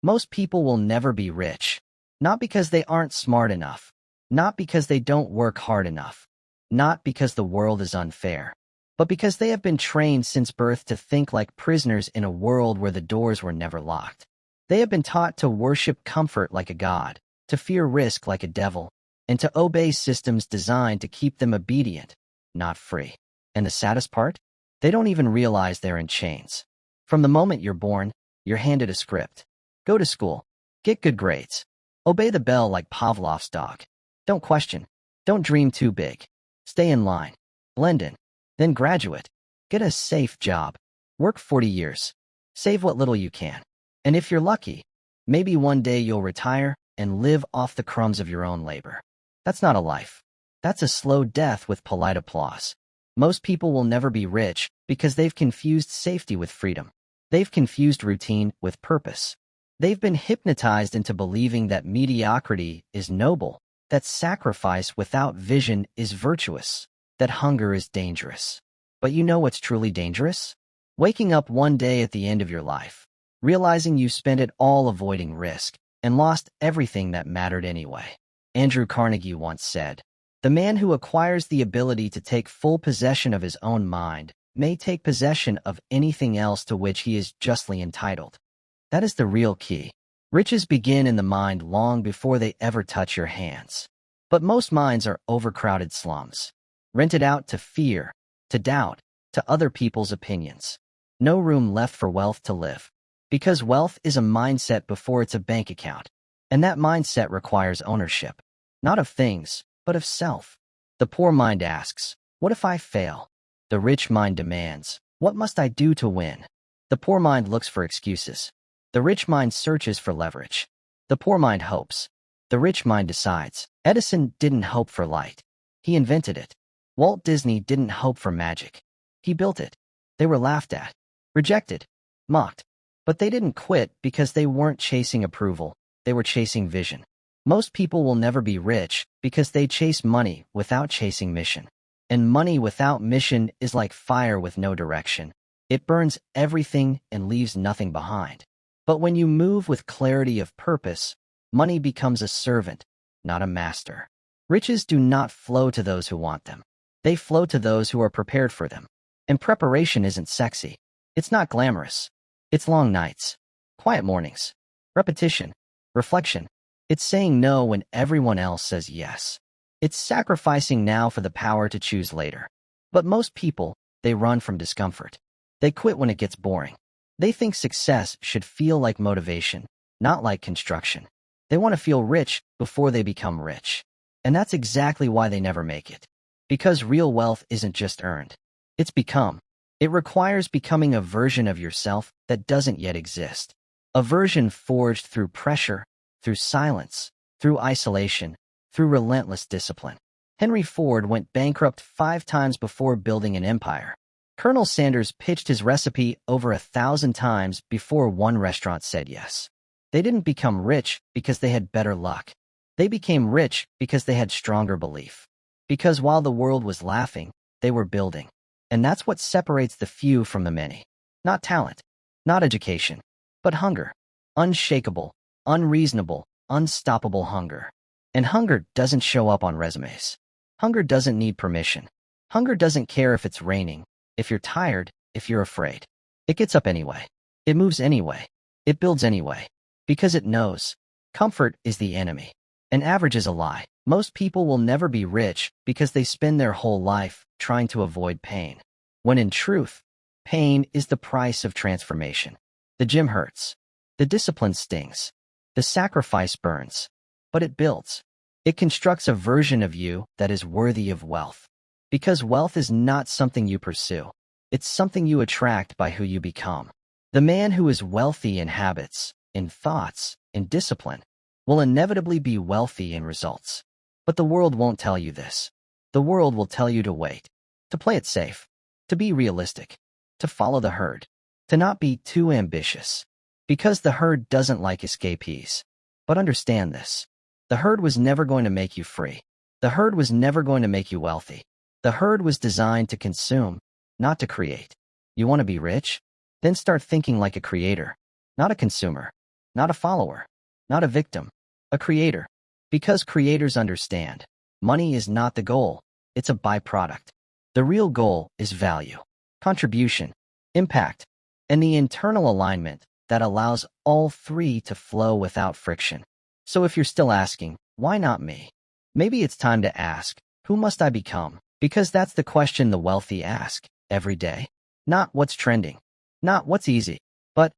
Most people will never be rich. Not because they aren't smart enough. Not because they don't work hard enough. Not because the world is unfair. But because they have been trained since birth to think like prisoners in a world where the doors were never locked. They have been taught to worship comfort like a god, to fear risk like a devil, and to obey systems designed to keep them obedient, not free. And the saddest part? They don't even realize they're in chains. From the moment you're born, you're handed a script. Go to school. Get good grades. Obey the bell like Pavlov's dog. Don't question. Don't dream too big. Stay in line. Blend in. Then graduate. Get a safe job. Work 40 years. Save what little you can. And if you're lucky, maybe one day you'll retire and live off the crumbs of your own labor. That's not a life. That's a slow death with polite applause. Most people will never be rich because they've confused safety with freedom. They've confused routine with purpose. They've been hypnotized into believing that mediocrity is noble, that sacrifice without vision is virtuous, that hunger is dangerous. But you know what's truly dangerous? Waking up one day at the end of your life, realizing you spent it all avoiding risk and lost everything that mattered anyway. Andrew Carnegie once said, "The man who acquires the ability to take full possession of his own mind may take possession of anything else to which he is justly entitled." That is the real key. Riches begin in the mind long before they ever touch your hands. But most minds are overcrowded slums, rented out to fear, to doubt, to other people's opinions. No room left for wealth to live. Because wealth is a mindset before it's a bank account. And that mindset requires ownership, not of things, but of self. The poor mind asks, "What if I fail?" The rich mind demands, "What must I do to win?" The poor mind looks for excuses. The rich mind searches for leverage. The poor mind hopes. The rich mind decides. Edison didn't hope for light. He invented it. Walt Disney didn't hope for magic. He built it. They were laughed at, rejected, mocked. But they didn't quit because they weren't chasing approval. They were chasing vision. Most people will never be rich because they chase money without chasing mission. And money without mission is like fire with no direction. It burns everything and leaves nothing behind. But when you move with clarity of purpose, money becomes a servant, not a master. Riches do not flow to those who want them. They flow to those who are prepared for them. And preparation isn't sexy. It's not glamorous. It's long nights, quiet mornings, repetition, reflection. It's saying no when everyone else says yes. It's sacrificing now for the power to choose later. But most people, they run from discomfort. They quit when it gets boring. They think success should feel like motivation, not like construction. They want to feel rich before they become rich. And that's exactly why they never make it. Because real wealth isn't just earned. It's become. It requires becoming a version of yourself that doesn't yet exist. A version forged through pressure, through silence, through isolation, through relentless discipline. Henry Ford went bankrupt 5 times before building an empire. Colonel Sanders pitched his recipe over 1,000 times before one restaurant said yes. They didn't become rich because they had better luck. They became rich because they had stronger belief. Because while the world was laughing, they were building. And that's what separates the few from the many. Not talent, not education, but hunger. Unshakable, unreasonable, unstoppable hunger. And hunger doesn't show up on resumes. Hunger doesn't need permission. Hunger doesn't care if it's raining, if you're tired, if you're afraid. It gets up anyway. It moves anyway. It builds anyway. Because it knows. Comfort is the enemy. And average is a lie. Most people will never be rich because they spend their whole life trying to avoid pain. When in truth, pain is the price of transformation. The gym hurts. The discipline stings. The sacrifice burns. But it builds. It constructs a version of you that is worthy of wealth. Because wealth is not something you pursue. It's something you attract by who you become. The man who is wealthy in habits, in thoughts, in discipline, will inevitably be wealthy in results. But the world won't tell you this. The world will tell you to wait, to play it safe, to be realistic, to follow the herd, to not be too ambitious. Because the herd doesn't like escapees. But understand this. The herd was never going to make you free. The herd was never going to make you wealthy. The herd was designed to consume, not to create. You want to be rich? Then start thinking like a creator, not a consumer. not a follower, not a victim, a creator. Because creators understand, money is not the goal, it's a byproduct. The real goal is value, contribution, impact, and the internal alignment that allows all three to flow without friction. So if you're still asking, why not me? Maybe it's time to ask, who must I become? Because that's the question the wealthy ask every day. Not what's trending, not what's easy, but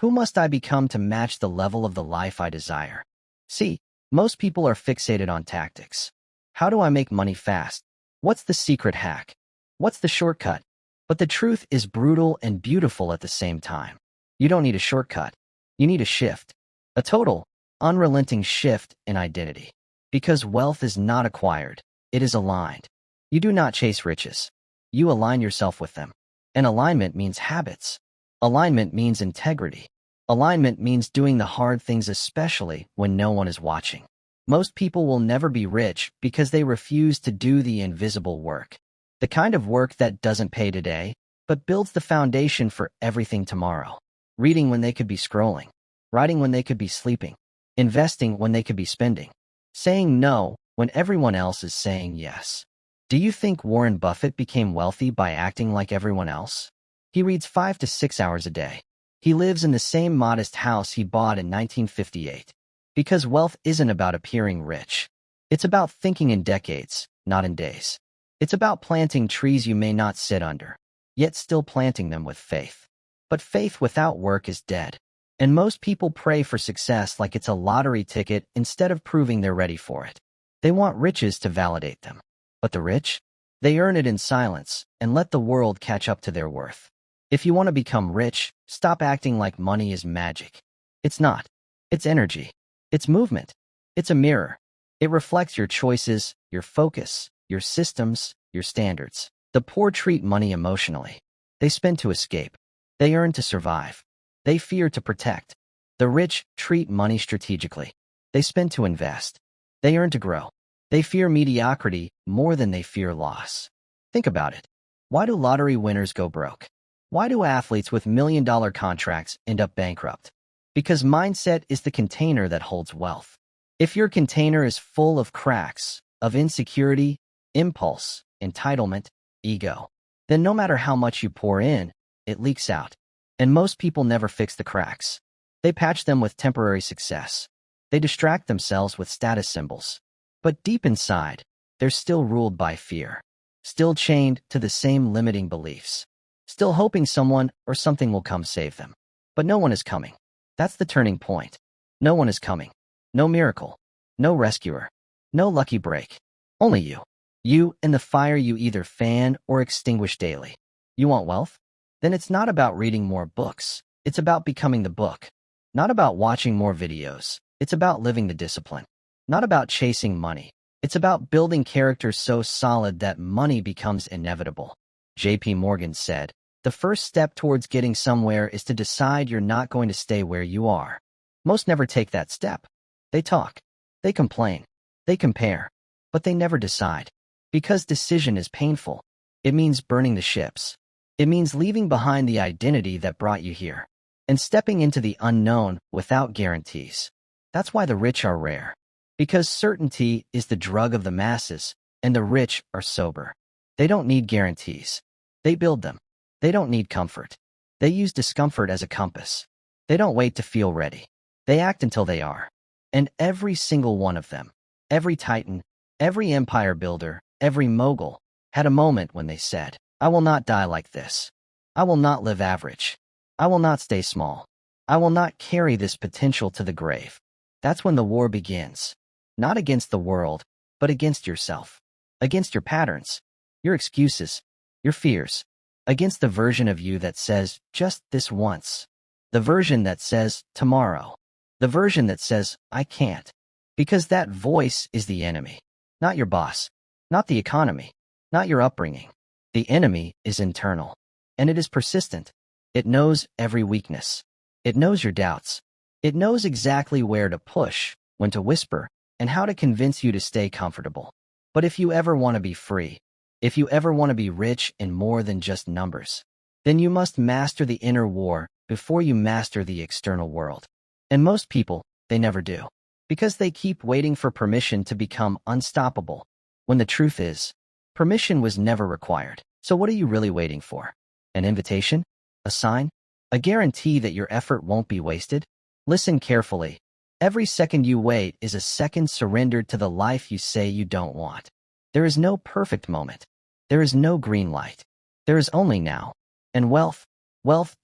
who must I become to match the level of the life I desire? See, most people are fixated on tactics. How do I make money fast? What's the secret hack? What's the shortcut? But the truth is brutal and beautiful at the same time. You don't need a shortcut. You need a shift. A total, unrelenting shift in identity. Because wealth is not acquired, it is aligned. You do not chase riches. You align yourself with them. And alignment means habits. Alignment means integrity. Alignment means doing the hard things, especially when no one is watching. Most people will never be rich because they refuse to do the invisible work. The kind of work that doesn't pay today, but builds the foundation for everything tomorrow. Reading when they could be scrolling. Writing when they could be sleeping. Investing when they could be spending. Saying no when everyone else is saying yes. Do you think Warren Buffett became wealthy by acting like everyone else? He reads 5 to 6 hours a day. He lives in the same modest house he bought in 1958. Because wealth isn't about appearing rich. It's about thinking in decades, not in days. It's about planting trees you may not sit under, yet still planting them with faith. But faith without work is dead. And most people pray for success like it's a lottery ticket instead of proving they're ready for it. They want riches to validate them. But the rich? They earn it in silence and let the world catch up to their worth. If you want to become rich, stop acting like money is magic. It's not. It's energy. It's movement. It's a mirror. It reflects your choices, your focus, your systems, your standards. The poor treat money emotionally. They spend to escape. They earn to survive. They fear to protect. The rich treat money strategically. They spend to invest. They earn to grow. They fear mediocrity more than they fear loss. Think about it. Why do lottery winners go broke? Why do athletes with million-dollar contracts end up bankrupt? Because mindset is the container that holds wealth. If your container is full of cracks, of insecurity, impulse, entitlement, ego, then no matter how much you pour in, it leaks out. And most people never fix the cracks. They patch them with temporary success. They distract themselves with status symbols. But deep inside, they're still ruled by fear. Still chained to the same limiting beliefs. Still hoping someone or something will come save them. But no one is coming. That's the turning point. No one is coming. No miracle. No rescuer. No lucky break. Only you. You and the fire you either fan or extinguish daily. You want wealth? Then it's not about reading more books. It's about becoming the book. Not about watching more videos. It's about living the discipline. Not about chasing money. It's about building character so solid that money becomes inevitable. J.P. Morgan said, "The first step towards getting somewhere is to decide you're not going to stay where you are." Most never take that step. They talk. They complain. They compare. But they never decide. Because decision is painful. It means burning the ships. It means leaving behind the identity that brought you here. And stepping into the unknown without guarantees. That's why the rich are rare. Because certainty is the drug of the masses, and the rich are sober. They don't need guarantees. They build them. They don't need comfort. They use discomfort as a compass. They don't wait to feel ready. They act until they are. And every single one of them, every titan, every empire builder, every mogul, had a moment when they said, "I will not die like this. I will not live average. I will not stay small. I will not carry this potential to the grave." That's when the war begins. Not against the world, but against yourself. Against your patterns, your excuses, your fears. Against the version of you that says, "just this once." The version that says, "tomorrow." The version that says, "I can't." Because that voice is the enemy. Not your boss. Not the economy. Not your upbringing. The enemy is internal. And it is persistent. It knows every weakness. It knows your doubts. It knows exactly where to push, when to whisper, and how to convince you to stay comfortable. But if you ever want to be free, if you ever want to be rich in more than just numbers, then you must master the inner war before you master the external world. And most people, they never do. Because they keep waiting for permission to become unstoppable. When the truth is, permission was never required. So what are you really waiting for? An invitation? A sign? A guarantee that your effort won't be wasted? Listen carefully. Every second you wait is a second surrendered to the life you say you don't want. There is no perfect moment. There is no green light. There is only now. And wealth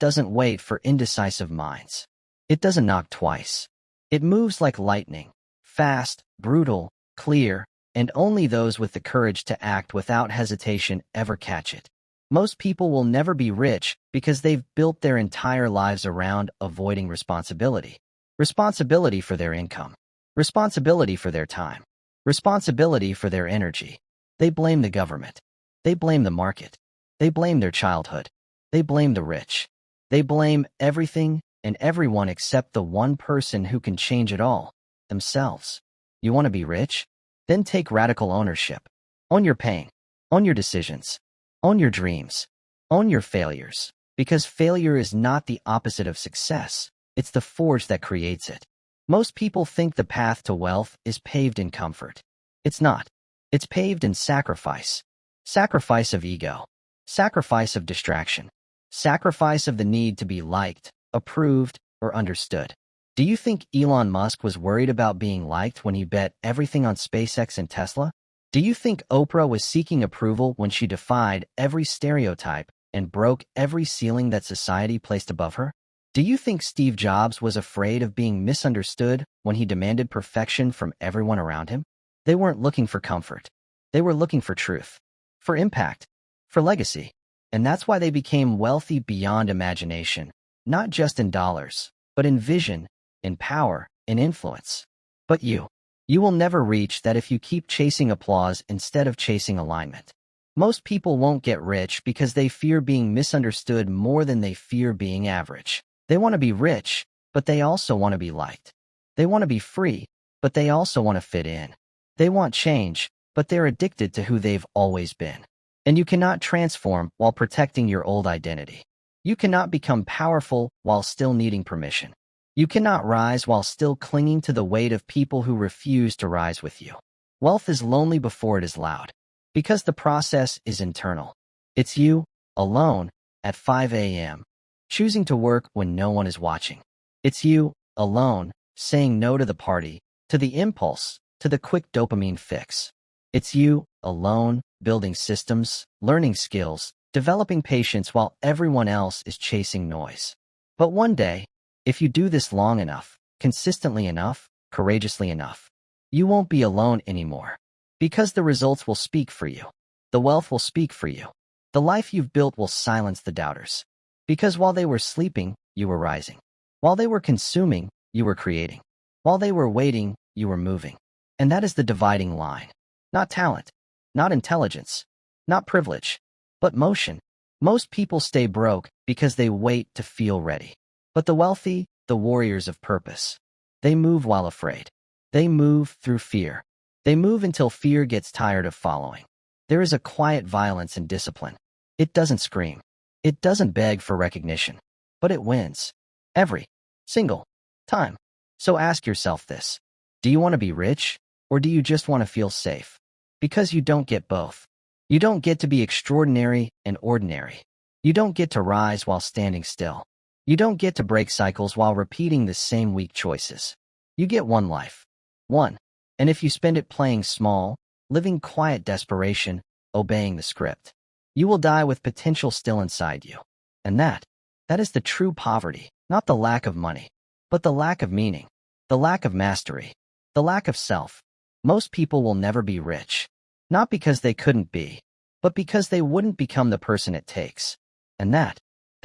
doesn't wait for indecisive minds. It doesn't knock twice. It moves like lightning, fast, brutal, clear, and only those with the courage to act without hesitation ever catch it. Most people will never be rich because they've built their entire lives around avoiding responsibility. Responsibility for their income. Responsibility for their time. Responsibility for their energy. They blame the government. They blame the market. They blame their childhood. They blame the rich. They blame everything and everyone except the one person who can change it all, themselves. You want to be rich? Then take radical ownership. Own your pain. Own your decisions. Own your dreams. Own your failures. Because failure is not the opposite of success. It's the forge that creates it. Most people think the path to wealth is paved in comfort. It's not. It's paved in sacrifice. Sacrifice of ego. Sacrifice of distraction. Sacrifice of the need to be liked, approved, or understood. Do you think Elon Musk was worried about being liked when he bet everything on SpaceX and Tesla? Do you think Oprah was seeking approval when she defied every stereotype and broke every ceiling that society placed above her? Do you think Steve Jobs was afraid of being misunderstood when he demanded perfection from everyone around him? They weren't looking for comfort. They were looking for truth, for impact, for legacy. And that's why they became wealthy beyond imagination, not just in dollars, but in vision, in power, in influence. But you will never reach that if you keep chasing applause instead of chasing alignment. Most people won't get rich because they fear being misunderstood more than they fear being average. They want to be rich, but they also want to be liked. They want to be free, but they also want to fit in. They want change, but they're addicted to who they've always been. And you cannot transform while protecting your old identity. You cannot become powerful while still needing permission. You cannot rise while still clinging to the weight of people who refuse to rise with you. Wealth is lonely before it is loud, because the process is internal. It's you, alone, at 5 a.m., choosing to work when no one is watching. It's you, alone, saying no to the party, to the impulse, to the quick dopamine fix. It's you, alone, building systems, learning skills, developing patience while everyone else is chasing noise. But one day, if you do this long enough, consistently enough, courageously enough, you won't be alone anymore. Because the results will speak for you. The wealth will speak for you. The life you've built will silence the doubters. Because while they were sleeping, you were rising. While they were consuming, you were creating. While they were waiting, you were moving. And that is the dividing line. Not talent, not intelligence, not privilege, but motion. Most people stay broke because they wait to feel ready. But the wealthy, the warriors of purpose, they move while afraid. They move through fear. They move until fear gets tired of following. There is a quiet violence in discipline. It doesn't scream. It doesn't beg for recognition. But it wins. Every single time. So ask yourself this. Do you want to be rich, or do you just want to feel safe? Because you don't get both. You don't get to be extraordinary and ordinary. You don't get to rise while standing still. You don't get to break cycles while repeating the same weak choices. You get one life. One. And if you spend it playing small, living quiet desperation, obeying the script, you will die with potential still inside you. And that is the true poverty, not the lack of money, but the lack of meaning, the lack of mastery, the lack of self. Most people will never be rich, not because they couldn't be, but because they wouldn't become the person it takes. And that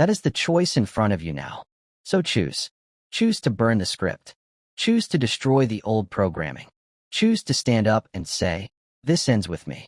is the choice in front of you now. So choose. Choose to burn the script. Choose to destroy the old programming. Choose to stand up and say, this ends with me.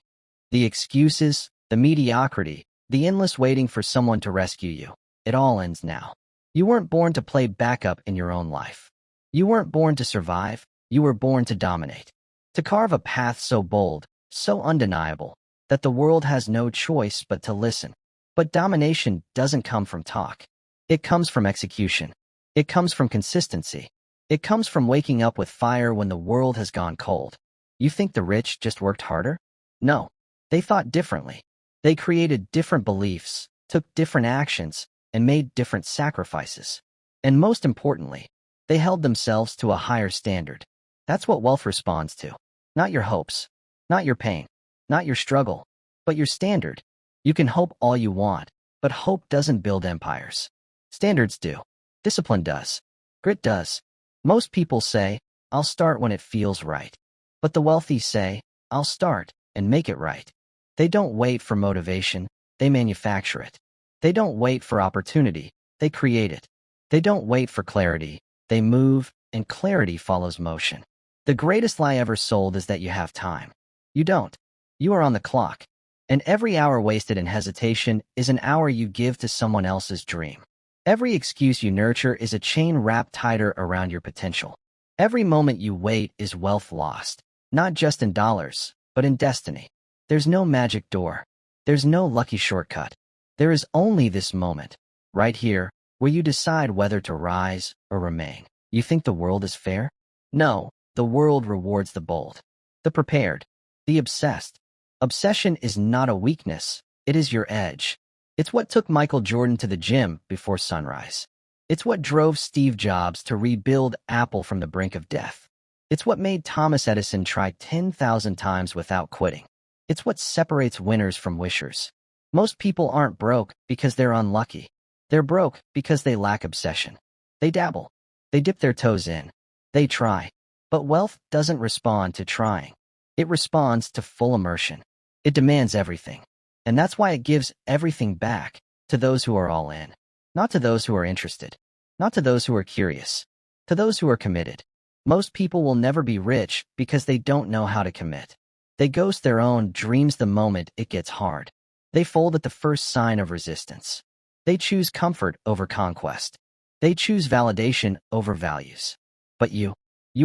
The excuses, the mediocrity, the endless waiting for someone to rescue you, it all ends now. You weren't born to play backup in your own life. You weren't born to survive, you were born to dominate. To carve a path so bold, so undeniable, that the world has no choice but to listen. But domination doesn't come from talk. It comes from execution. It comes from consistency. It comes from waking up with fire when the world has gone cold. You think the rich just worked harder? No. They thought differently. They created different beliefs, took different actions, and made different sacrifices. And most importantly, they held themselves to a higher standard. That's what wealth responds to. Not your hopes, not your pain, not your struggle, but your standard. You can hope all you want, but hope doesn't build empires. Standards do. Discipline does. Grit does. Most people say, I'll start when it feels right. But the wealthy say, I'll start and make it right. They don't wait for motivation, they manufacture it. They don't wait for opportunity, they create it. They don't wait for clarity, they move, and clarity follows motion. The greatest lie ever sold is that you have time. You don't. You are on the clock. And every hour wasted in hesitation is an hour you give to someone else's dream. Every excuse you nurture is a chain wrapped tighter around your potential. Every moment you wait is wealth lost, not just in dollars, but in destiny. There's no magic door. There's no lucky shortcut. There is only this moment, right here, where you decide whether to rise or remain. You think the world is fair? No, the world rewards the bold, the prepared, the obsessed. Obsession is not a weakness, it is your edge. It's what took Michael Jordan to the gym before sunrise. It's what drove Steve Jobs to rebuild Apple from the brink of death. It's what made Thomas Edison try 10,000 times without quitting. It's what separates winners from wishers. Most people aren't broke because they're unlucky. They're broke because they lack obsession. They dabble. They dip their toes in. They try. But wealth doesn't respond to trying. It responds to full immersion. It demands everything. And that's why it gives everything back to those who are all in. Not to those who are interested. Not to those who are curious. To those who are committed. Most people will never be rich because they don't know how to commit. They ghost their own dreams the moment it gets hard. They fold at the first sign of resistance. They choose comfort over conquest. They choose validation over values. But you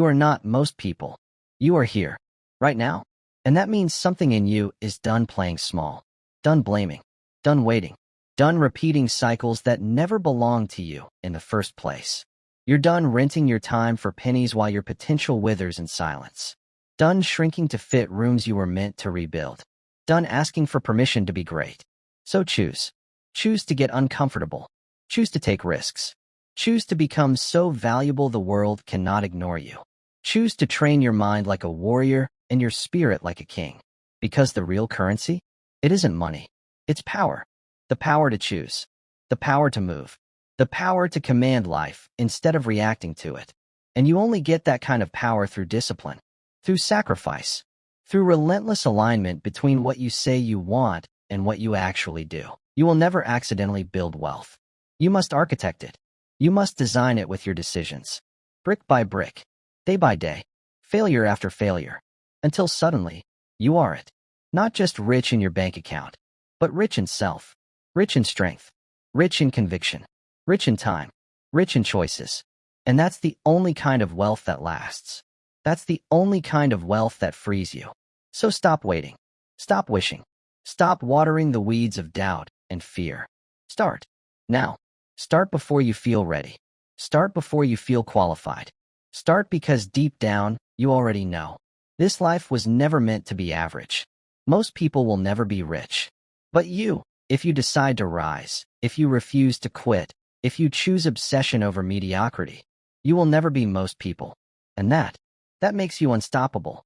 are not most people. You are here, right now. And that means something in you is done playing small, done blaming, done waiting, done repeating cycles that never belonged to you in the first place. You're done renting your time for pennies while your potential withers in silence. Done shrinking to fit rooms you were meant to rebuild. Done asking for permission to be great. So choose. Choose to get uncomfortable. Choose to take risks. Choose to become so valuable the world cannot ignore you. Choose to train your mind like a warrior and your spirit like a king. Because the real currency? It isn't money. It's power. The power to choose. The power to move. The power to command life instead of reacting to it. And you only get that kind of power through discipline, through sacrifice, through relentless alignment between what you say you want and what you actually do. You will never accidentally build wealth. You must architect it. You must design it with your decisions. Brick by brick, day by day, failure after failure, until suddenly, you are it. Not just rich in your bank account, but rich in self, rich in strength, rich in conviction, rich in time, rich in choices. And that's the only kind of wealth that lasts. That's the only kind of wealth that frees you. So stop waiting. Stop wishing. Stop watering the weeds of doubt and fear. Start now. Start before you feel ready. Start before you feel qualified. Start because deep down, you already know. This life was never meant to be average. Most people will never be rich. But you, if you decide to rise, if you refuse to quit, if you choose obsession over mediocrity, you will never be most people. And that makes you unstoppable.